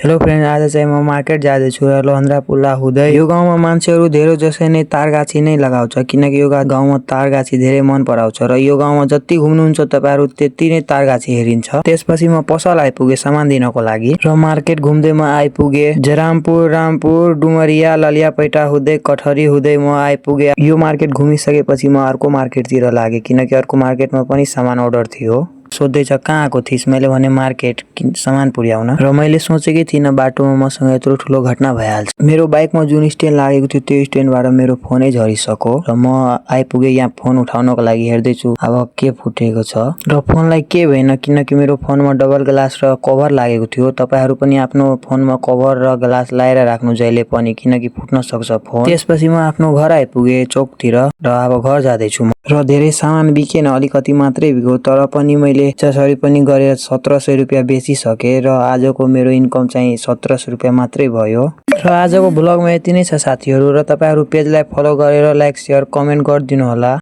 Hello friend, आज चाहिँ म मार्केट जाँदैछु र लहन्द्रापुला हुँदै यो गाउँमा मान्छेहरू धेरै जसै नै तारगाछी नै लगाउँछ किनकि यो गाउँमा तारगाछी धेरै मन पराउँछ र यो गाउँमा जति घुम्नुहुन्छ तपाईहरु त्यति नै तारगाछी हेरिन्छ। त्यसपछि म पसल आइपुगे सामान दिनको लागि र मार्केट घुम्दै म आइपुगे जरामपुर, रामपुर, डुमरिया, ललियापैटा हुँदै कठरी हुँदै म आइपुगे। यो मार्केट घुमिसकेपछि म अर्को मार्केटतिर लागे किनकि अर्को मार्केटमा पनि सामान अर्डर थियो। सोध्दैछ कहाँ आएको थिइस्? मैले भने मार्केट सामान पुर्याउन र मैले सोचेकै थिइनँ बाटोमा मसँग यत्रो ठुलो घटना भइहाल्छ। मेरो बाइकमा जुन स्ट्यान्ड लागेको थियो त्यो स्ट्यान्डबाट मेरो फोनै झरिसक्यो र म आइपुगे यहाँ फोन उठाउनको लागि। हेर्दैछु अब के फुटेको छ र फोनलाई के भएन किनकि मेरो फोनमा डबल ग्लास र कभर लागेको थियो। तपाईहरु पनि आफ्नो फोनमा कभर र ग्लास लाएर राख्नु जहिले पनि किनकि फुट्न सक्छ फोन। त्यसपछि म आफ्नो घर आइपुगे चोकतिर र अब घर जाँदैछु र धेरै सामान बिकेन, अलिकति मात्रै बिक्यो तर पनि मैले जसरी पनि गरेर 1700 रुपैयाँ बेचिसके र आजको मेरो इन्कम चाहिँ 1700 रुपैयाँ मात्रै भयो। र आजको भ्लगमा यति नै छ साथीहरु र तपाईहरु पेजलाई फलो गरेर लाइक, शेयर, कमेन्ट गरिदिनु होला।